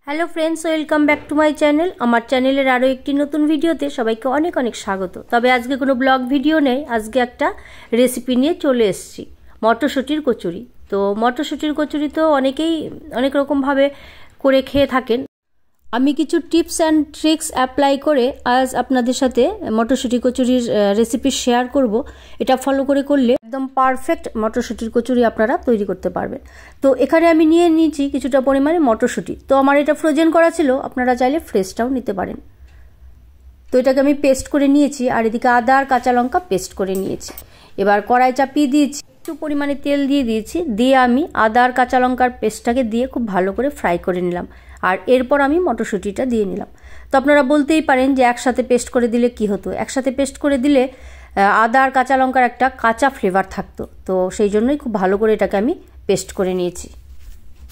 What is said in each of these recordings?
Hello friends, welcome back to my channel. আমার চ্যানেলের আরও একটি নতুন ভিডিওতে সবাইকে অনেক অনেক স্বাগত। তবে আজকে কোনো ব্লগ ভিডিও নেই, আজকে একটা রেসিপি নিয়ে চলে এসেছি, মটরশুঁটির কচুরি। তো মটরশুঁটির কচুরি তো অনেকেই অনেক রকমভাবে করে খেয়ে থাকেন। আমি কিছু টিপস অ্যান্ড ট্রিক্স অ্যাপ্লাই করে আজ আপনাদের সাথে মটরশুঁটি কচুরির রেসিপি শেয়ার করব। এটা ফলো করলে একদম পারফেক্ট মটরশুঁটির কচুরি আপনারা তৈরি করতে পারবেন। তো এখানে আমি নিয়ে নিয়েছি কিছুটা পরিমাণে মটরশুঁটি। তো আমার এটা ফ্রোজেন করা ছিল, আপনারা চাইলে ফ্রেশটাও নিতে পারেন। তো এটাকে আমি পেস্ট করে নিয়েছি, আর এদিকে আদা আর কাঁচা লঙ্কা পেস্ট করে নিয়েছি। এবার কড়াই চাপিয়ে দিয়েছি, একটু পরিমাণে তেল দিয়ে দিয়েছি, দিয়ে আমি আদা আর কাঁচা লঙ্কার পেস্টটাকে দিয়ে খুব ভালো করে ফ্রাই করে নিলাম। আর এরপর আমি মটরশুঁটিটা দিয়ে নিলাম। তো আপনারা বলতেই পারেন যে একসাথে পেস্ট করে দিলে কি হতো। একসাথে পেস্ট করে দিলে আদা আর কাঁচা লঙ্কার একটা কাঁচা ফ্লেভার থাকতো, তো সেই জন্যই খুব ভালো করে এটাকে আমি পেস্ট করে নিয়েছি।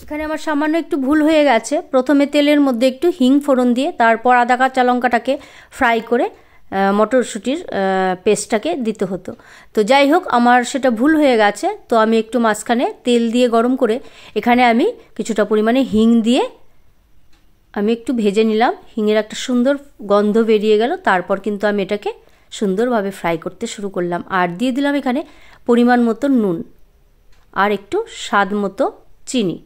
এখানে আমার সামান্য একটু ভুল হয়ে গেছে, প্রথমে তেলের মধ্যে একটু হিং ফোড়ন দিয়ে তারপর আদা কাঁচা লঙ্কাটাকে ফ্রাই করে মটরশুঁটির পেস্টটাকে দিতে হতো। তো যাই হোক, আমার সেটা ভুল হয়ে গেছে। তো আমি একটু মাঝখানে তেল দিয়ে গরম করে এখানে আমি কিছুটা পরিমাণে হিং দিয়ে আমি একটু ভেজে নিলাম। হিঙের একটা সুন্দর গন্ধ বেরিয়ে গেল, তারপর কিন্তু আমি এটাকে সুন্দরভাবে ফ্রাই করতে শুরু করলাম। আর দিয়ে দিলাম এখানে পরিমাণ মতো নুন আর একটু স্বাদ মতো চিনি।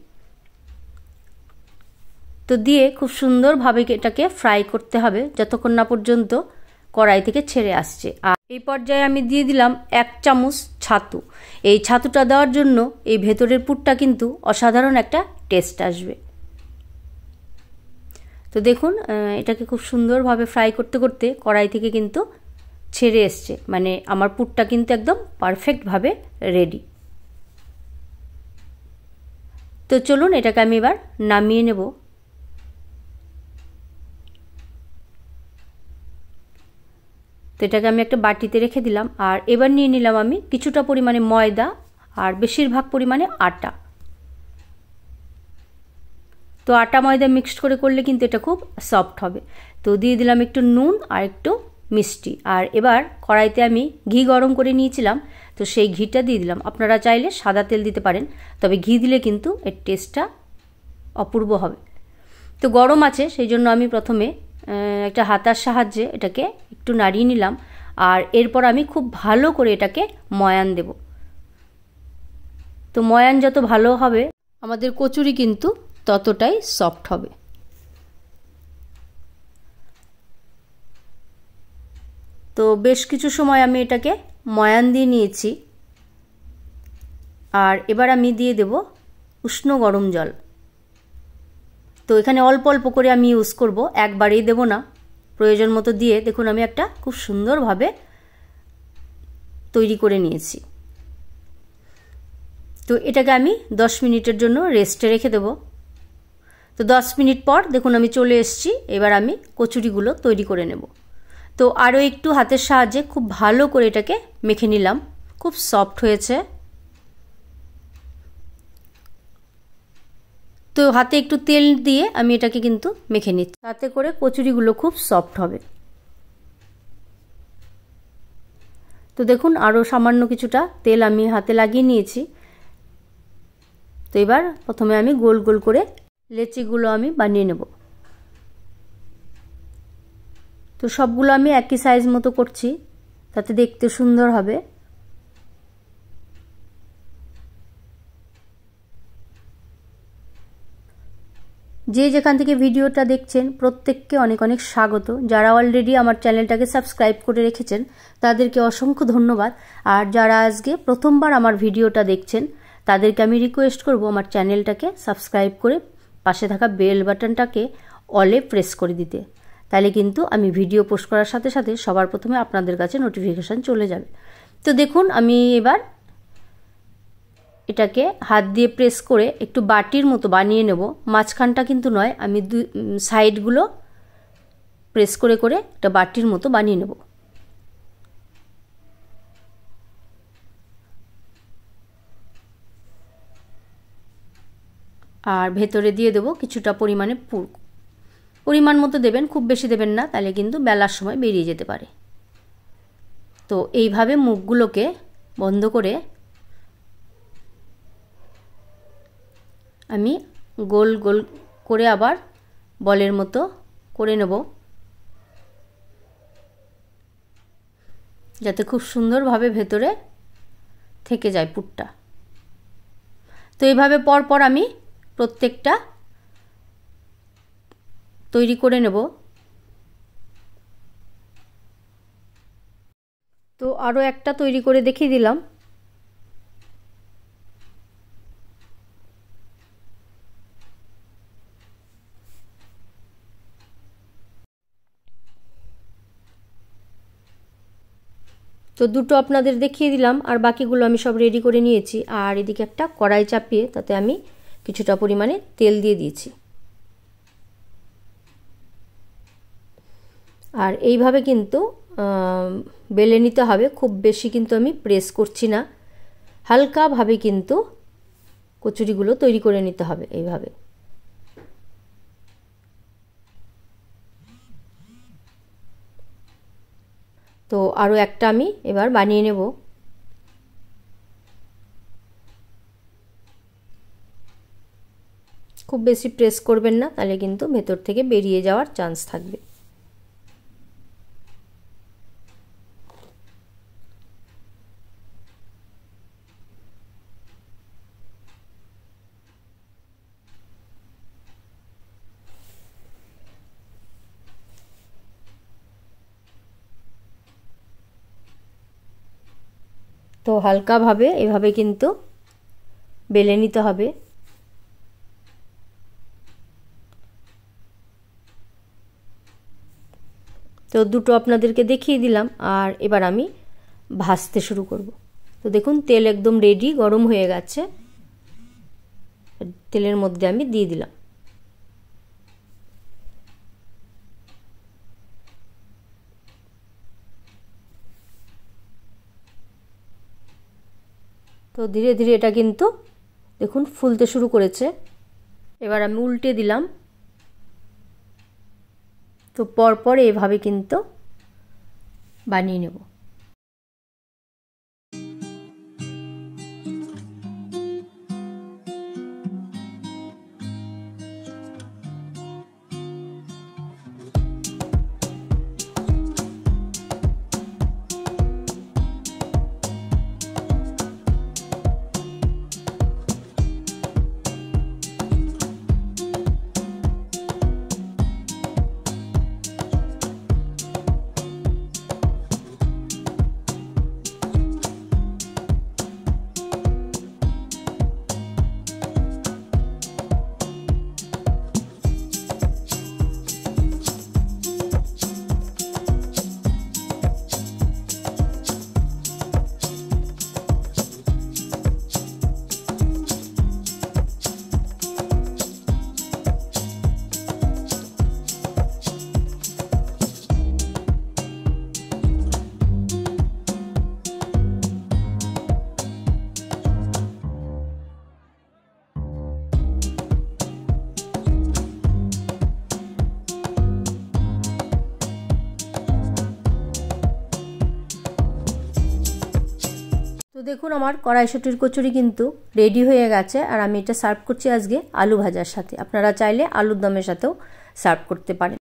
তো দিয়ে খুব সুন্দরভাবে এটাকে ফ্রাই করতে হবে যতক্ষণ না পর্যন্ত কড়াই থেকে ছেড়ে আসছে। আর এই পর্যায়ে আমি দিয়ে দিলাম 1 চামচ ছাতু। এই ছাতুটা দেওয়ার জন্য এই ভেতরের পুরটা কিন্তু অসাধারণ একটা টেস্ট আসবে। তো দেখুন, এটাকে খুব সুন্দরভাবে ফ্রাই করতে করতে কড়াই থেকে কিন্তু ছেড়ে এসছে, মানে আমার পুরটা কিন্তু একদম পারফেক্টভাবে রেডি। তো চলুন এটাকে আমি এবার নামিয়ে নেব। তো এটাকে আমি একটা বাটিতে রেখে দিলাম। আর এবার নিয়ে নিলাম আমি কিছুটা পরিমাণে ময়দা আর বেশিরভাগ পরিমাণে আটা। তো আটা ময়দা মিক্সড করে করলে কিন্তু এটা খুব সফট হবে। তো দিয়ে দিলাম একটু নুন আর একটু মিষ্টি। আর এবার কড়াইতে আমি ঘি গরম করে নিয়েছিলাম, তো সেই ঘিটা দিয়ে দিলাম। আপনারা চাইলে সাদা তেল দিতে পারেন, তবে ঘি দিলে কিন্তু এর টেস্টটা অপূর্ব হবে। তো গরম আছে, সেই জন্য আমি প্রথমে একটা হাতার সাহায্যে এটাকে একটু নাড়িয়ে নিলাম। আর এরপর আমি খুব ভালো করে এটাকে ময়ান দেব। তো ময়ান যত ভালো হবে আমাদের কচুরি কিন্তু ততটাই সফট হবে। তো বেশ কিছু সময় আমি এটাকে ময়ান দিয়ে নিয়েছি। আর এবার আমি দিয়ে দেব উষ্ণ গরম জল। তো এখানে অল্প অল্প করে আমি ইউজ করব, একবারেই দেব না, প্রয়োজন মতো দিয়ে দেখুন আমি একটা খুব সুন্দরভাবে তৈরি করে নিয়েছি। তো এটাকে আমি 10 মিনিটের জন্য রেস্টে রেখে দেব। তো 10 মিনিট পর দেখুন আমি চলে এসেছি। এবার আমি কচুরিগুলো তৈরি করে নেব। তো আরও একটু হাতের সাহায্যে খুব ভালো করে এটাকে মেখে নিলাম, খুব সফট হয়েছে। তো হাতে একটু তেল দিয়ে আমি এটাকে কিন্তু মেখে নিচ্ছি, তাতে করে কচুরিগুলো খুব সফট হবে। তো দেখুন আরও সামান্য কিছুটা তেল আমি হাতে লাগিয়ে নিয়েছি। তো এবার প্রথমে আমি গোল গোল করে লেচিগুলো আমি বানিয়ে নেব। তো সবগুলো আমি একই সাইজ মতো করছি, তাতে দেখতে সুন্দর হবে। যে যেখান থেকে ভিডিওটা দেখছেন প্রত্যেককে অনেক অনেক স্বাগত। যারা অলরেডি আমার চ্যানেলটাকে সাবস্ক্রাইব করে রেখেছেন তাদেরকে অসংখ্য ধন্যবাদ। আর যারা আজকে প্রথমবার আমার ভিডিওটা দেখছেন তাদেরকে আমি রিকোয়েস্ট করব আমার চ্যানেলটাকে সাবস্ক্রাইব করে পাশে থাকা বেল বাটনটাকে অলে প্রেস করে দিতে। তাহলে কিন্তু আমি ভিডিও পোস্ট করার সাথে সাথে সবার প্রথমে আপনাদের কাছে নোটিফিকেশান চলে যাবে। তো দেখুন আমি এবার এটাকে হাত দিয়ে প্রেস করে একটু বাটির মতো বানিয়ে নেব। মাঝখানটা কিন্তু নয়, আমি সাইডগুলো প্রেস করে করে একটা বাটির মতো বানিয়ে নেব। আর ভেতরে দিয়ে দেব কিছুটা পরিমাণে পুর। পরিমাণ মতো দেবেন, খুব বেশি দেবেন না, তাহলে কিন্তু বেলার সময় বেরিয়ে যেতে পারে। তো এইভাবে মুখগুলোকে বন্ধ করে আমি গোল গোল করে আবার বলের মতো করে নেব, যাতে খুব সুন্দরভাবে ভেতরে থেকে যায় পুরটা। তো এইভাবে পরপর আমি প্রত্যেকটা তৈরি করে নেব। তো আরও একটা তৈরি করে দেখিয়ে দিলাম। তো দুটো আপনাদের দেখিয়ে দিলাম, আর বাকিগুলো আমি সব রেডি করে নিয়েছি। আর এদিকে একটা কড়াই চাপিয়ে তাতে আমি কিছুটা পরিমাণে তেল দিয়ে দিয়েছি। আর এইভাবে কিন্তু বেলে নিতে হবে, খুব বেশি কিন্তু আমি প্রেস করছি না, হালকাভাবে কিন্তু কচুরিগুলো তৈরি করে নিতে হবে এইভাবে। তো আরও একটা আমি এবার বানিয়ে নেব। খুব বেশি প্রেস করবেন না, তাহলে কিন্তু ভেতর থেকে বেরিয়ে যাওয়ার চান্স থাকবে। তো হালকাভাবে এভাবে কিন্তু বেলে নিতে হবে। তো দুটো আপনাদেরকে দেখিয়ে দিলাম, আর এবার আমি ভাজতে শুরু করব। তো দেখুন তেল একদম রেডি, গরম হয়ে গেছে। তেলের মধ্যে আমি দিয়ে দিলাম। তো ধীরে ধীরে এটা কিন্তু দেখুন ফুলতে শুরু করেছে। এবার আমি উল্টে দিলাম। তো পরপর এভাবে কিন্তু বানিয়ে নেব। তো দেখুন আমার কড়াইশুঁটির কচুরি কিন্তু রেডি হয়ে গেছে, আর আমি এটা সার্ভ করছি আজকে আলু ভাজার সাথে। আপনারা চাইলে আলুর দমের সাথেও সার্ভ করতে পারেন।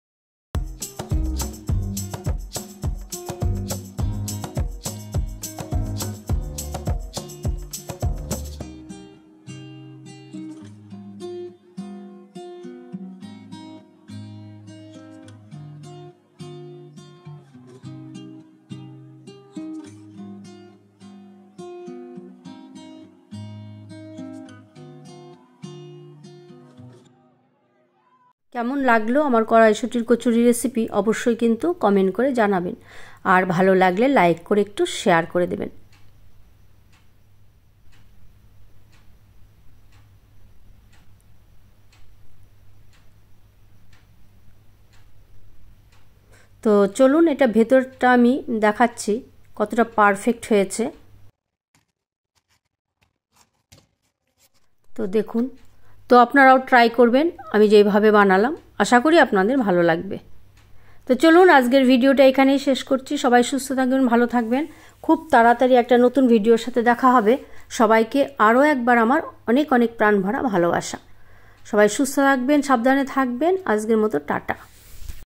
কেমন লাগলো আমার কড়াইশুঁটির কচুরি রেসিপি অবশ্যই কিন্তু কমেন্ট করে জানাবেন, আর ভালো লাগলে লাইক করে একটু শেয়ার করে দেবেন। তো চলুন এটা ভেতরটা আমি দেখাচ্ছি কতটা পারফেক্ট হয়েছে। তো দেখুন, তো আপনারাও ট্রাই করবেন আমি যেভাবে বানালাম, আশা করি আপনাদের ভালো লাগবে। তো চলুন আজকের ভিডিওটা এখানেই শেষ করছি। সবাই সুস্থ থাকবেন, ভালো থাকবেন। খুব তাড়াতাড়ি একটা নতুন ভিডিওর সাথে দেখা হবে। সবাইকে আরও একবার আমার অনেক অনেক প্রাণ ভরা ভালোবাসা। সবাই সুস্থ থাকবেন, সাবধানে থাকবেন। আজকের মতো টাটা।